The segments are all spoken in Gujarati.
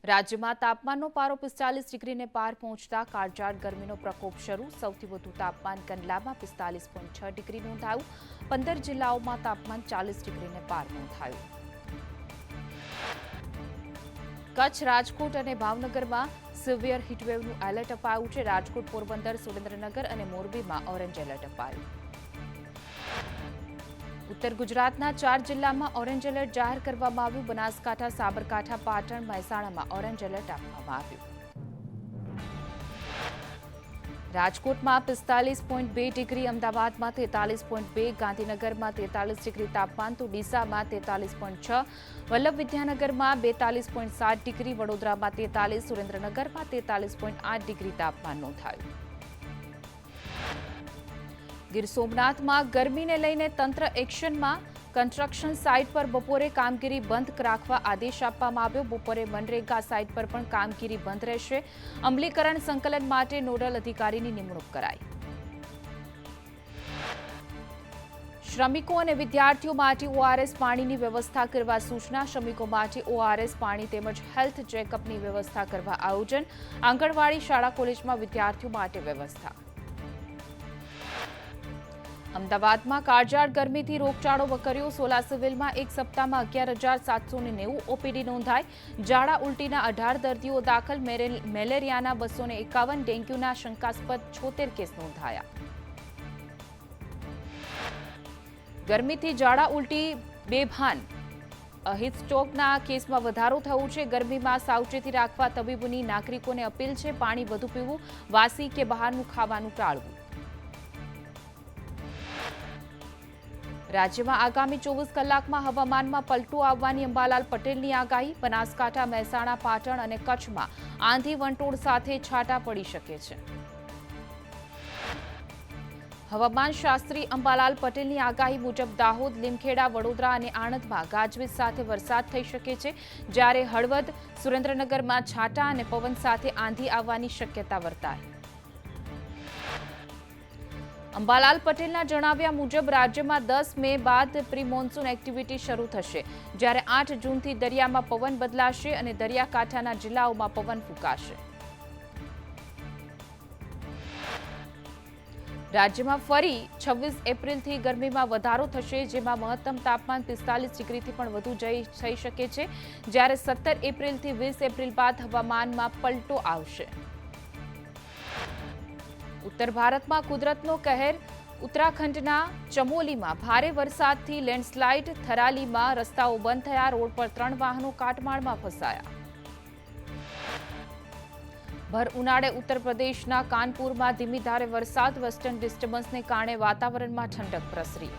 રાજ્યમાં તાપમાનનો પારો 45 ડિગ્રીને પાર પહોંચતા કાળઝાળ ગરમીનો પ્રકોપ શરૂ. સૌથી વધુ તાપમાન કંડલામાં 45.6 ડિગ્રી નોંધાયું. 15 જિલ્લાઓમાં તાપમાન 40 ડિગ્રીને પાર નોંધાયું. કચ્છ, રાજકોટ અને ભાવનગરમાં સિવિયર હીટવેવનું એલર્ટ અપાયું છે. રાજકોટ, પોરબંદર, સુરેન્દ્રનગર અને મોરબીમાં ઓરેન્જ એલર્ટ અપાયું. ઉત્તર ગુજરાતના 4 જિલ્લામાં ઓરેન્જ એલર્ટ જાહેર કરવામાં આવ્યું. બનાસકાંઠા, સાબરકાંઠા, પાટણ, મહેસાણામાં ઓરેન્જ એલર્ટ આપવામાં આવ્યું. રાજકોટમાં 45.2 ડિગ્રી, અમદાવાદમાં 43.2, ગાંધીનગરમાં 43 ડિગ્રી તાપમાન, તો ડીસામાં 43.6, વલ્લભ વિદ્યાનગરમાં 42.7 ડિગ્રી, વડોદરામાં 43, સુરેન્દ્રનગરમાં 43.8 ડિગ્રી તાપમાન નોંધાયું. ગીર સોમનાથમાં ગરમીને લઈને તંત્ર એક્શનમાં. કન્સ્ટ્રક્શન સાઇટ પર બપોરે કામગીરી બંધ રાખવા આદેશ આપવામાં આવ્યો. બપોરે મનરેગા સાઇટ પર પણ કામગીરી બંધ રહેશે. અમલીકરણ સંકલન માટે નોડલ અધિકારીની નિમણૂક કરાઈ. શ્રમિકો અને વિદ્યાર્થીઓ માટે ઓઆરએસ પાણીની વ્યવસ્થા કરવા સૂચના. શ્રમિકો માટે ઓઆરએસ પાણી તેમજ હેલ્થ ચેકઅપની વ્યવસ્થા કરવા આયોજન. આંગણવાડી, શાળા, કોલેજમાં વિદ્યાર્થીઓ માટે વ્યવસ્થા. અમદાવાદમાં કાળઝાળ ગરમીથી રોગચાળો વકર્યો. સોલા સિવિલમાં એક સપ્તાહમાં 11,790 ઓપીડી નોંધાઈ. ઝાડા ઉલટીના 18 દર્દીઓ દાખલ. મેલેરિયાના 251, ડેન્ગ્યુના શંકાસ્પદ 76 કેસ નોંધાયા. ગરમીથી ઝાડા ઉલટી બેભાન. હીટસ્ટ્રોકના કેસમાં વધારો થયો છે. ગરમીમાં સાવચેતી રાખવા તબીબોની નાગરિકોને અપીલ છે. પાણી વધુ પીવું, વાસી કે બહારનું ખાવાનું ટાળવું. રાજ્યમાં આગામી 24 કલાકમાં હવામાનમાં પલટો આવવાની અંબાલાલ પટેલની આગાહી. બનાસકાંઠા, મહેસાણા, પાટણ અને કચ્છમાં આંધી વંટોળ સાથે છાંટા પડી શકે છે. હવામાન શાસ્ત્રી અંબાલાલ પટેલની આગાહી મુજબ દાહોદ, લીમખેડા, વડોદરા અને આણંદમાં ગાજવીજ સાથે વરસાદ થઈ શકે છે. જ્યારે હળવદ, સુરેન્દ્રનગરમાં છાંટા અને પવન સાથે આંધી આવવાની શક્યતા વર્તાય. અંબાલાલ પટેલના જણાવ્યા મુજબ રાજ્યમાં 10 મે બાદ પ્રી મોન્સૂન એક્ટિવિટી શરૂ થશે. જ્યારે 8 જૂનથી દરિયામાં પવન બદલાશે અને દરિયાકાંઠાના જિલ્લાઓમાં પવન ફૂંકાશે. રાજ્યમાં ફરી 26 એપ્રિલથી ગરમીમાં વધારો થશે, જેમાં મહત્તમ તાપમાન 45 ડિગ્રીથી પણ વધુ થઈ શકે છે. જ્યારે 17 એપ્રિલથી 20 એપ્રિલ બાદ હવામાનમાં પલટો આવશે. ઉત્તર ભારતમાં કુદરતનો કહેર. ઉત્તરાખંડના ચમોલીમાં ભારે વરસાદથી લેન્ડસ્લાઇડ. થરાલીમાં રસ્તાઓ બંધ થયા. રોડ પર 3 વાહનો કાટમાળમાં ફસાયા. ભર ઉનાળે ઉત્તર પ્રદેશના કાનપુરમાં ધીમી ધારે વરસાદ. વેસ્ટર્ન ડિસ્ટર્બન્સને કારણે વાતાવરણમાં ઠંડક પ્રસરી.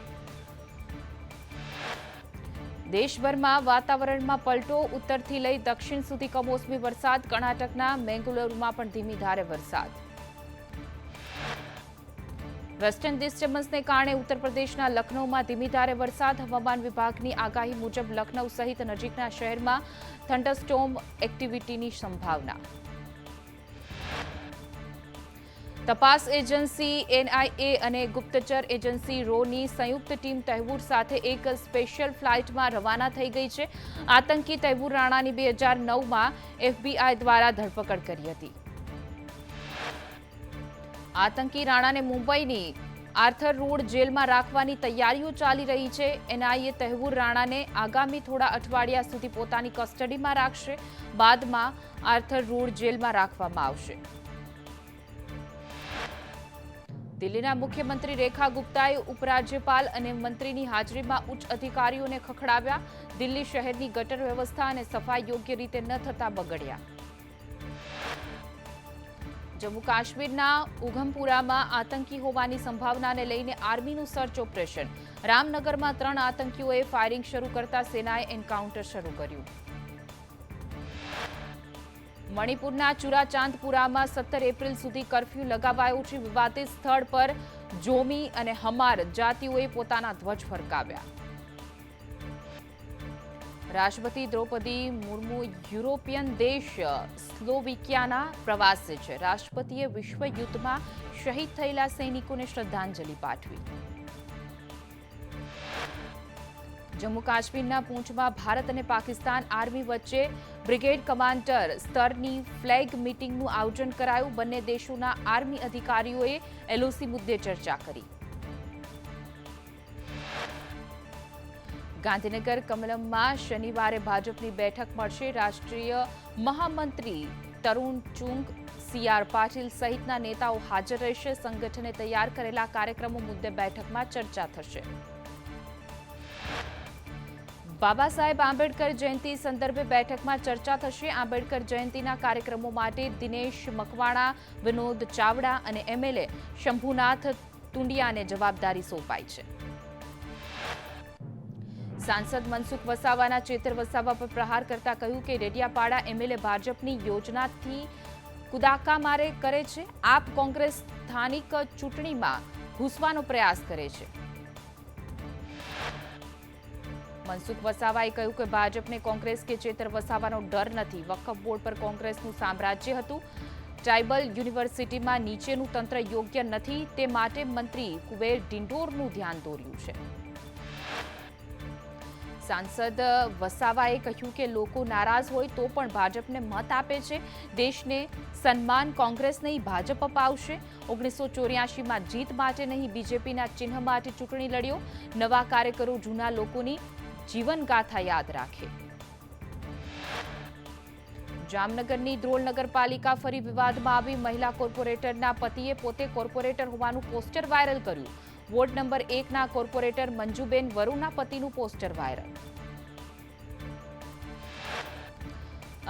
દેશભરમાં વાતાવરણમાં પલટો. ઉત્તરથી લઈ દક્ષિણ સુધી કમોસમી વરસાદ. કર્ણાટકના મેંગલુરુમાં પણ ધીમી ધારે વરસાદ. વેસ્ટર્ન ડિસ્ટર્બન્સને કારણે ઉત્તર પ્રદેશના લખનૌમાં ધીમી ધારે વરસાદ. હવામાન વિભાગની આગાહી મુજબ લખનૌ સહિત નજીકના શહેરમાં થંડરસ્ટોર્મ એક્ટિવિટીની સંભાવના. તપાસ એજન્સી એનઆઈએ અને ગુપ્તચર એજન્સી રોની સંયુક્ત ટીમ તૈમૂર સાથે એક સ્પેશિયલ ફ્લાઇટમાં રવાના થઈ ગઈ છે. આતંકી તૈમૂર રાણાની 2009માં એફબીઆઈ દ્વારા ધરપકડ કરી હતી. આતંકી રાણાને મુંબઈની આર્થર રોડ જેલમાં રાખવાની તૈયારીઓ ચાલી રહી છે. એનઆઈએ તૈમૂર રાણાને આગામી થોડા અઠવાડિયા સુધી પોતાની કસ્ટડીમાં રાખશે. બાદમાં આર્થર રોડ જેલમાં રાખવામાં આવશે. દિલ્હીના મુખ્યમંત્રી રેખા ગુપ્તાએ ઉપરાજ્યપાલ અને મંત્રીની હાજરીમાં ઉચ્ચ અધિકારીઓને ખખડાવ્યા. દિલ્હી શહેરની ગટર વ્યવસ્થા અને સફાઈ યોગ્ય રીતે ન થતા બગડ્યા. જમ્મુ કાશ્મીરના ઉધમપુરામાં આતંકી હોવાની સંભાવનાને લઈને આર્મીનું સર્ચ ઓપરેશન. રામનગરમાં 3 આતંકીઓએ ફાયરિંગ શરૂ કરતા સેનાએ એન્કાઉન્ટર શરૂ કર્યું. મણિપુરના ચુરાચાંદપુરામાં 17 એપ્રિલ સુધી કર્ફ્યુ લગાવાયો છે. વિવાદિત સ્થળ પર જોમી અને હમાર જાતિઓએ પોતાના ધ્વજ ફરકાવ્યા. રાષ્ટ્રપતિ દ્રૌપદી મુર્મુ યુરોપિયન દેશ સ્લોવાકિયાના પ્રવાસે છે. રાષ્ટ્રપતિએ વિશ્વ યુદ્ધમાં શહીદ થયેલા સૈનિકોને શ્રદ્ધાંજલિ પાઠવી. જમ્મુ કાશ્મીરના પૂંછમાં ભારત અને પાકિસ્તાન આર્મી વચ્ચે બ્રિગેડ કમાન્ડર સ્તરની ફ્લેગ મીટિંગનું આયોજન કરાયું. બંને દેશોના આર્મી અધિકારીઓએ એલઓસી મુદ્દે ચર્ચા કરી. ગાંધીનગર કમલમમાં શનિવારે ભાજપની બેઠક મળશે. રાષ્ટ્રીય મહામંત્રી તરુણ ચુંગ, સી.આર. પાટીલ સહિતના નેતાઓ હાજર રહેશે. સંગઠને તૈયાર કરેલા કાર્યક્રમો મુદ્દે બેઠકમાં ચર્ચા થશે. બાબા સાહેબ આંબેડકર જયંતિ સંદર્ભે બેઠકમાં ચર્ચા થશે. આંબેડકર જયંતિના કાર્યક્રમો માટે દિનેશ મકવાણા, વિનોદ ચાવડા અને એમએલએ શંભુનાથ તુંડિયાને જવાબદારી સોંપાઈ છે. સાંસદ મનસુખ વસાવાના ચેતર વસાવા પર પ્રહાર કરતા કહ્યું કે ડેડિયાપાડા એમએલએ ભાજપની યોજનાથી કુદાકામારે કરે છે. આપ કોંગ્રેસ સ્થાનિક ચૂંટણીમાં ઘૂસવાનો પ્રયાસ કરે છે. મનસુખ વસાવાએ કહ્યું કે ભાજપને કોંગ્રેસ કે ચેતર વસાવાનો ડર નથી. વકફ બોર્ડ પર કોંગ્રેસનું સામ્રાજ્ય હતું. ટ્રાઇબલ યુનિવર્સિટીમાં નીચેનું તંત્ર યોગ્ય નથી, તે માટે મંત્રી કુબેર ડિંડોરનું ધ્યાન દોર્યું છે. સાંસદ વસાવાએ કહ્યું કે લોકો નારાજ હોય તો પણ ભાજપને મત આપે છે. દેશને સન્માન કોંગ્રેસ નહીં ભાજપ અપાવશે. 1984માં જીત માટે નહીં બીજેપીના ચિહ્ન માટે ચૂંટણી લડ્યો. નવા કાર્યકરો જૂના લોકોની જીવનગાથા યાદ રાખે. જામનગરની ધ્રોલ નગરપાલિકા ફરી વિવાદમાં આવી. મહિલા કોર્પોરેટરના પતિએ પોતે કોર્પોરેટર હોવાનું પોસ્ટર વાયરલ કર્યું. વોર્ડ નંબર 1ના કોર્પોરેટર મંજુબેન વરુના પતિનું પોસ્ટર વાયરલ.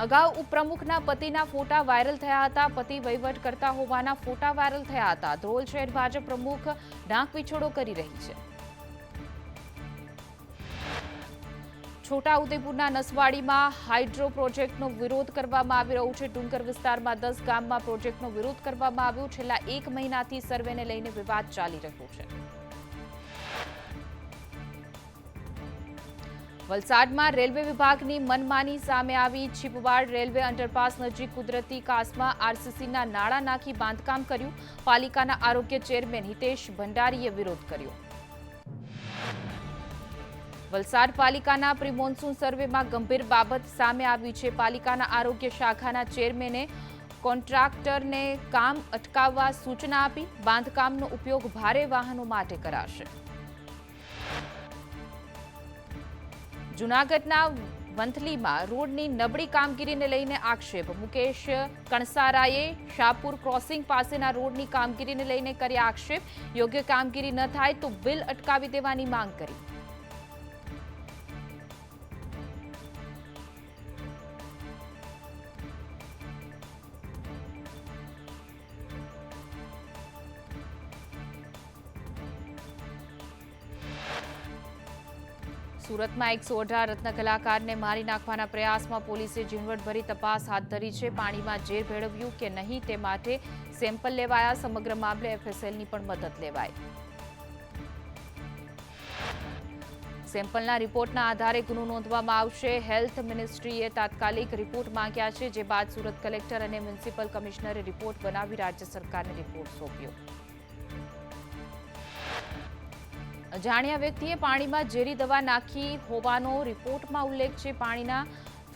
અગાઉ ઉપપ્રમુખના પતિના ફોટા વાયરલ થયા હતા. પતિ વહીવટ કરતા હોવાના ફોટા વાયરલ થયા હતા. ધ્રોલ શહેર ભાજપ પ્રમુખ ઢાંક વિછોડો કરી રહી છે. છોટાઉદેપુરના નસવાડીમાં હાઇડ્રો પ્રોજેક્ટનો વિરોધ કરવામાં આવી રહ્યો છે. ડુંગર વિસ્તારમાં 10 ગામમાં પ્રોજેક્ટનો વિરોધ કરવામાં આવ્યો. છેલ્લા 1 મહિનાથી સર્વેને લઈને વિવાદ ચાલી રહ્યો છે. વલસાડમાં રેલવે વિભાગની મનમાની સામે આવી. છીપવાડ રેલવે અંડરપાસ નજીક કુદરતી કાસમાં આરસીસીના નાણાં નાખી બાંધકામ કર્યું. પાલિકાના આરોગ્ય ચેરમેન હિતેશ ભંડારીએ વિરોધ કર્યો. વલસાડ પાલિકાના પ્રી મોન્સૂન સર્વેમાં ગંભીર બાબત સામે આવી છે. પાલિકાના આરોગ્ય શાખાના ચેરમેને કોન્ટ્રાક્ટરને કામ અટકાવવા સૂચના આપી. બાંધકામનો ઉપયોગ ભારે વાહનો માટે કરાશે. જૂનાગઢના વંથલીમાં રોડની નબળી કામગીરીને લઈને આક્ષેપ. મુકેશ કણસારાએ શાહપુર ક્રોસિંગ પાસેના રોડની કામગીરીને લઈને કર્યા આક્ષેપ. યોગ્ય કામગીરી ન થાય તો બિલ અટકાવી દેવાની માંગ કરી. સુરતમાં 118 રત્ન કલાકારને મારી નાખવાના પ્રયાસમાં પોલીસે ઝીણવટભરી તપાસ હાથ ધરી છે. પાણીમાં ઝેર ભેળવ્યું કે નહીં તે માટે સેમ્પલ લેવાયા. સમગ્ર મામલે એફએસએલની પણ મદદ લેવાઈ. સેમ્પલના રિપોર્ટના આધારે ગુનો નોંધવામાં આવશે. હેલ્થ મિનિસ્ટ્રીએ તાત્કાલિક રિપોર્ટ માંગ્યા છે, જે બાદ સુરત કલેક્ટર અને મ્યુનિસિપલ કમિશનરે રિપોર્ટ બનાવી રાજ્ય સરકારને રિપોર્ટ સોંપ્યો. અજાણ્યા વ્યક્તિએ પાણીમાં ઝેરી દવા નાખી હોવાનો રિપોર્ટમાં ઉલ્લેખ છે. પાણીના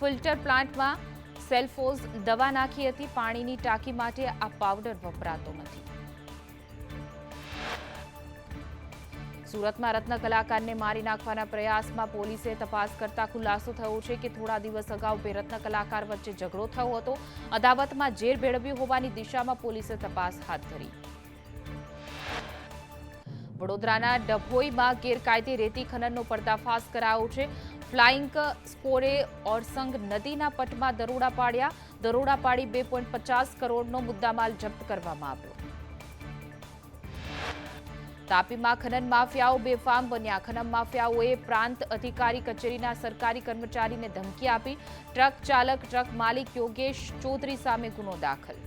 ફિલ્ટર પ્લાન્ટમાં સેલ્ફોઝ દવા નાખી હતી. પાણીની ટાંકી માટે આ પાવડર વપરાતો નથી. સુરતમાં રત્ન કલાકારને મારી નાખવાના પ્રયાસમાં પોલીસે તપાસ કરતા ખુલાસો થયો છે કે થોડા દિવસ અગાઉ બે રત્ન કલાકાર વચ્ચે ઝઘડો થયો હતો. અદાવતમાં ઝેર ભેળવ્યું હોવાની દિશામાં પોલીસે તપાસ હાથ ધરી. વડોદરાના ડભોઈમાં ગેરકાયદે રેતી ખનનનો પર્દાફાશ કરાયો છે. ફ્લાઇંગ સ્કોડે ઓરસંગ નદીના પટમાં દરોડા પાડ્યા. દરોડા પાડી 2.50 કરોડનો મુદ્દામાલ જપ્ત કરવામાં આવ્યો. તાપીમાં ખનન માફિયાઓ બેફામ બન્યા. ખનન માફિયાઓએ પ્રાંત અધિકારી કચેરીના સરકારી કર્મચારીને ધમકી આપી. ટ્રક ચાલક ટ્રક માલિક યોગેશ ચૌધરી સામે ગુનો દાખલ.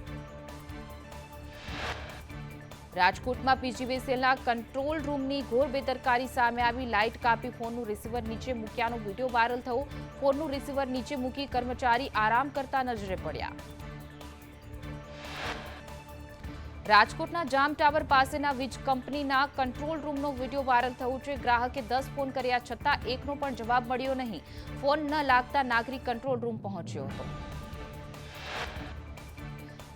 રાજકોટમાં પીજીવીસીએલના કંટ્રોલ રૂમની ઘોર બેદરકારી સામે આવી. લાઇટ કાપી ફોનનું રિસીવર નીચે મૂક્યાનો વિડીયો વાયરલ થયો. ફોનનું રિસીવર નીચે મૂકી કર્મચારી આરામ કરતા નજરે પડ્યા. રાજકોટના જામ ટાવર પાસેના વીજ કંપનીના કંટ્રોલ રૂમનો વિડીયો વાયરલ થયો છે. ગ્રાહકે 10 ફોન કર્યા છતાં એકનો પણ જવાબ મળ્યો નહીં. ફોન ન લાગતા નાગરિક કંટ્રોલ રૂમ પહોંચ્યો હતો.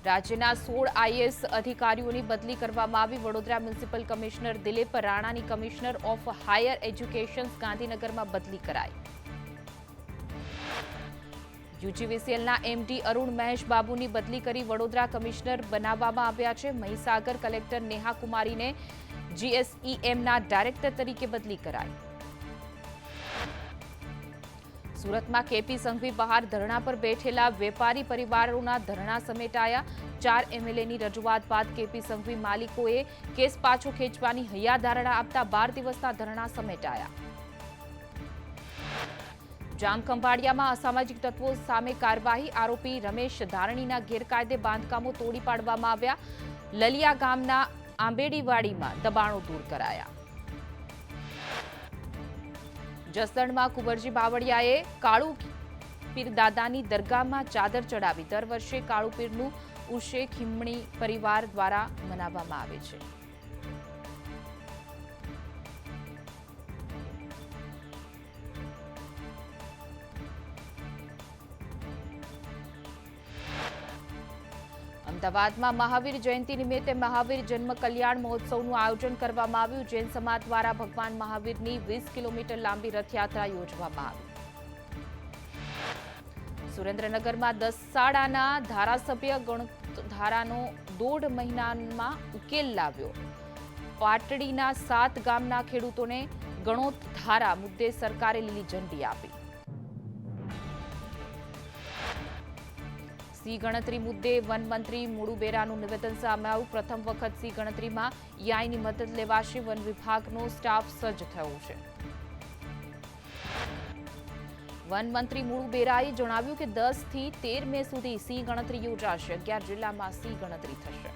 રાજ્યના 16 આઈએએસ અધિકારીઓની બદલી કરવામાં આવી. વડોદરા મ્યુનિસિપલ કમિશનર દિલીપ રાણાની કમિશનર ઓફ હાયર એજ્યુકેશન ગાંધીનગરમાં બદલી કરાઈ. યુજીવીસીએલના એમડી અરુણ મહેશ બાબુની બદલી કરી વડોદરા કમિશનર બનાવવામાં આવ્યા છે. મહીસાગર કલેક્ટર નેહા કુમારીને જીએસઈએમના ડાયરેક્ટર તરીકે બદલી કરાઈ. સુરતમાં કેપી સંઘવી બહાર ધરણા પર બેઠેલા વેપારી પરિવારોના ધરણા સમેટાયા. 4 એમએલએની રજૂઆત બાદ કેપી સંઘવી માલિકોએ કેસ પાછો ખેંચવાની હૈયાધારણા આપતા 12 દિવસના ધરણા સમેટાયા. જામખંભાળિયામાં અસામાજિક તત્વો સામે કાર્યવાહી. આરોપી રમેશ ધારણીના ગેરકાયદે બાંધકામો તોડી પાડવામાં આવ્યા. લલિયા ગામના આંબેડીવાડીમાં દબાણો દૂર કરાયા. જસદણમાં કુંવરજી બાવળિયાએ કાળુ પીર દાદાની દરગાહમાં ચાદર ચડાવી. દર વર્ષે કાળુ પીરનું ઉર્ષે ખીમણી પરિવાર દ્વારા મનાવવામાં આવે છે. અમદાવાદમાં મહાવીર જયંતિ નિમિત્તે મહાવીર જન્મ કલ્યાણ મહોત્સવનું આયોજન કરવામાં આવ્યું. જૈન સમાજ દ્વારા ભગવાન મહાવીરની 20 કિલોમીટર લાંબી રથયાત્રા યોજવામાં આવી. સુરેન્દ્રનગરમાં દસાડાના ધારાસભ્ય ગણોતધારાનો 1.5 મહિનામાં ઉકેલ લાવ્યો. પાટડીના 7 ગામના ખેડૂતોને ગણોતધારા મુદ્દે સરકારે લીલી ઝંડી આપી. સી ગણતરી મુદ્દે વનમંત્રી મુળુ બેરાનું નિવેદન સામે આવ્યું. પ્રથમ વખત સી ગણતરીમાં ઈઆઈની મદદ લેવાશે. વન વિભાગનો સ્ટાફ સજ્જ થયો છે. વનમંત્રી મુળુ બેરાએ જણાવ્યું કે 10 થી 13 મે સુધી સી ગણતરી યોજાશે. 11 જિલ્લામાં સી ગણતરી થશે.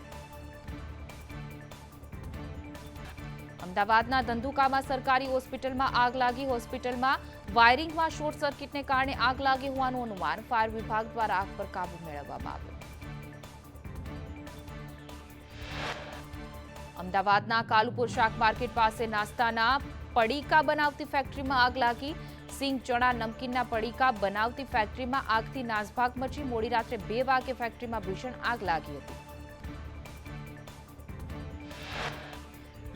અમદાવાદના ધંધુકામાં સરકારી હોસ્પિટલમાં આગ લાગી. હોસ્પિટલમાં વાયરિંગમાં શોર્ટ સર્કિટને કારણે આગ લાગી હોવાનું અનુમાન. ફાયર વિભાગ દ્વારા આગ પર કાબુ મેળવવામાં આવ્યો. અમદાવાદના કાલુપુર શાક માર્કેટ પાસે નાસ્તાના પડીકા બનાવતી ફેક્ટરીમાં આગ લાગી. સિંગ ચણા નમકીનના પડીકા બનાવતી ફેક્ટરીમાં આગથી નાસભાગ મચી. મોડી રાત્રે 2 વાગે ફેક્ટરીમાં ભીષણ આગ લાગી હતી.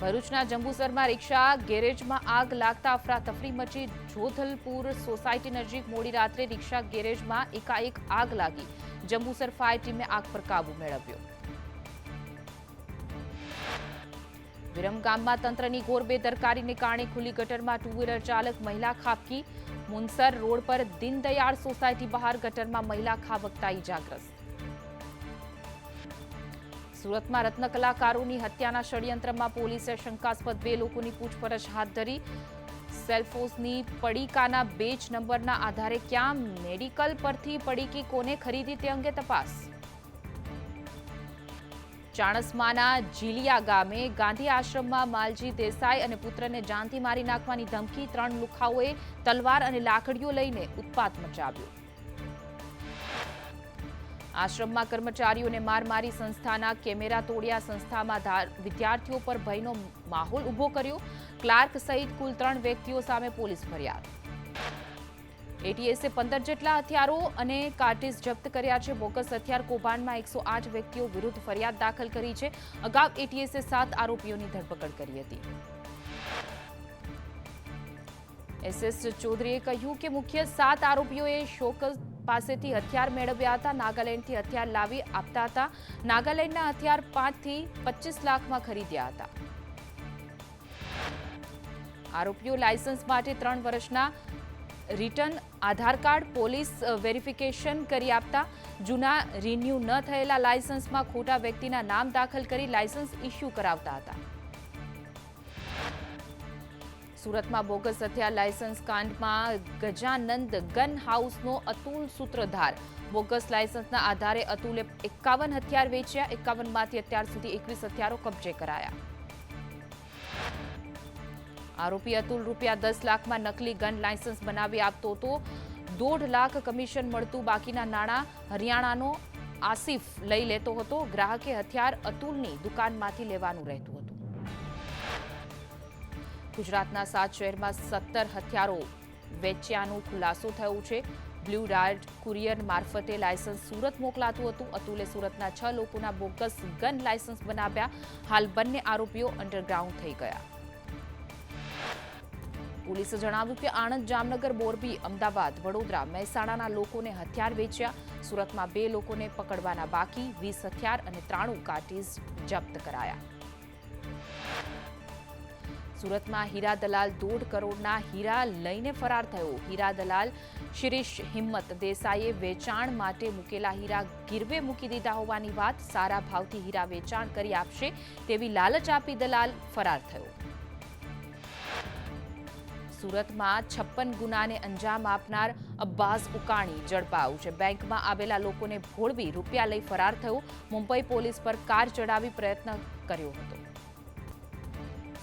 ભરૂચના જંબુસરમાં રિક્ષા ગેરેજમાં આગ લાગતા અફરાતફરી મચી. જોધલપુર સોસાયટી નજીક મોડી રાત્રે રિક્ષા ગેરેજમાં એકાએક આગ લાગી. જંબુસર ફાયર ટીમે આગ પર કાબુ મેળવ્યો. વિરમગામમાં તંત્રની ઘોર બેદરકારીને કારણે ખુલ્લી ગટરમાં 2 વ્હીલર ચાલક મહિલા ખાબકી. મુનસર રોડ પર દીનદયાળ સોસાયટી બહાર ગટરમાં મહિલા ખાબકતા ઇજાગ્રસ્ત. સુરતમાં રત્ન કલાકારોની હત્યાના ષડયંત્રમાં પોલીસે શંકાસ્પદ 2 લોકોની પૂછપરછ હાથ ધરી. સેલ્ફોસની પડીકાના બેચ નંબરના આધારે ક્યાં મેડિકલ પરથી પડીકી કોને ખરીદી તે અંગે તપાસ. ચાણસ્માના જીલિયા ગામે ગાંધી આશ્રમમાં માલજી દેસાઈ અને પુત્રને જાનથી મારી નાખવાની ધમકી. 3 લુખાઓએ તલવાર અને લાકડીઓ લઈને ઉત્પાત મચાવ્યો. આશ્રમમાં કર્મચારીઓને માર મારી સંસ્થાના કેમેરા તોડ્યા. સંસ્થામાં વિદ્યાર્થીઓ પર ભયનો માહોલ ઉભો કર્યો. ક્લાર્ક સહિત કુલ 3 વ્યક્તિઓ સામે પોલીસ ફરિયાદ. એટીએસે 15 જેટલા હથિયારો અને કાર્ટ્રિજ જપ્ત કર્યા છે. બોગસ હથિયાર કૌભાંડમાં 108 વ્યક્તિઓ વિરુદ્ધ ફરિયાદ દાખલ કરી છે. અગાઉ એટીએસે 7 આરોપીઓની ધરપકડ કરી હતી. એસએસ ચૌધરીએ કહ્યું કે મુખ્ય 7 આરોપીઓએ શોકસ પાસેથી હથિયાર મેળવ્યા હતા. નાગાલેન્ડથી હથિયાર લાવી આપતા હતા. નાગાલેન્ડના હથિયાર 5 થી 25 લાખમાં ખરીદ્યા હતા. આરોપીઓ લાયસન્સ માટે 3 વર્ષના રિટર્ન આધાર કાર્ડ પોલીસ વેરિફિકેશન કરી આપતા. જૂના રિન્યુ ન થયેલા લાયસન્સમાં ખોટા વ્યક્તિના નામ દાખલ કરી લાયસન્સ ઇસ્યુ કરાવતા હતા. સુરતમાં બોગસ હથિયાર લાયસન્સ કાંડમાં ગજાનંદ ગન હાઉસનો અતુલ સૂત્રધાર. બોગસ લાયસન્સના આધારે અતુલે 51 હથિયાર વેચ્યા. 51માંથી અત્યાર સુધી 21 હથિયારો કબજે કરાયા. આરોપી અતુલ ₹10 લાખમાં નકલી ગન લાયસન્સ બનાવી આપતો હતો. 1.5 લાખ કમિશન મળતું. બાકીના નાણાં હરિયાણાનો આસિફ લઈ લેતો હતો. ગ્રાહકે હથિયાર અતુલની દુકાનમાંથી લેવાનું રહેતું હતું. ગુજરાતના 7 શહેરમાં 17 હથિયારો વેચ્યાનું ખુલાસો થયો છે. બ્લુ ડાર્ટ કુરિયર મારફતે લાયસન્સ સુરત મોકલાતું હતું. અતુલે સુરતના 6 લોકોના બોગસ ગન લાયસન્સ બનાવ્યા. હાલ બંને આરોપીઓ અંડરગ્રાઉન્ડ થઈ ગયા. પોલીસે જણાવ્યું કે આણંદ, જામનગર, મોરબી, અમદાવાદ, વડોદરા, મહેસાણાના લોકોને હથિયાર વેચ્યા. સુરતમાં 2 લોકોને પકડવાના બાકી. 20 હથિયાર અને 93 કાર્ટીજ જપ્ત કરાયા. સુરતમાં હીરા દલાલ 1.5 કરોડના હીરા લઈને ફરાર થયો. હીરા દલાલ શિરીષ હિંમત દેસાઈએ વેચાણ માટે મૂકેલા હીરા ગીરવે મૂકી દીધા હોવાની વાત. સારા ભાવથી હીરા વેચાણ કરી આપશે તેવી લાલચ આપી દલાલ ફરાર થયો. સુરતમાં 56 ગુનાને અંજામ આપનાર અબ્બાસ ઉકાણી ઝડપાયો છે. બેંકમાં આવેલા લોકોને ભોળવી રૂપિયા લઈ ફરાર થયો. મુંબઈ પોલીસ પર કાર ચડાવી પ્રયત્ન કર્યો હતો.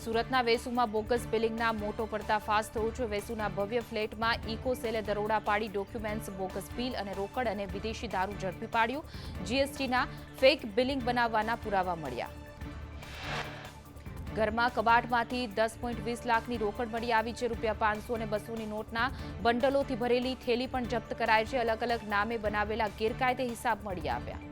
સુરતના વેસુમાં બોગસ બિલિંગના મોટો પર્દાફાશ થયો છે. વેસુના ભવ્ય ફ્લેટમાં ઇકો સેલે દરોડા પાડી ડોક્યુમેન્ટ્સ, બોગસ બિલ અને રોકડ અને વિદેશી દારૂ ઝડપી પાડ્યું. જીએસટીના ફેક બિલિંગ બનાવવાના પુરાવા મળ્યા. ઘરમાં કબાટમાંથી 10.20 લાખની રોકડ મળી આવી છે. ₹500 અને 200ની નોટના બંડલોથી ભરેલી થેલી પણ જપ્ત કરાઈ છે. અલગ અલગ નામે બનાવેલા ગેરકાયદે હિસાબ મળી આવ્યા.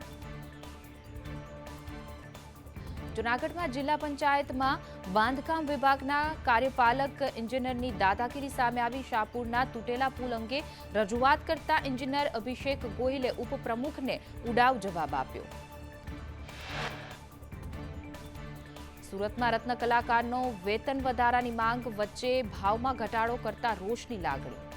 જૂનાગઢમાં જિલ્લા પંચાયતમાં બાંધકામ વિભાગના કાર્યપાલક એન્જિનિયરની દાદાગીરી સામે આવી. શાહપુરના તૂટેલા પુલ અંગે રજૂઆત કરતા એન્જિનિયર અભિષેક ગોહિલે ઉપપ્રમુખને ઉડાવ જવાબ આપ્યો. સુરતમાં રત્ન કલાકારનો વેતન વધારાની માંગ વચ્ચે ભાવમાં ઘટાડો કરતા રોષની લાગણી.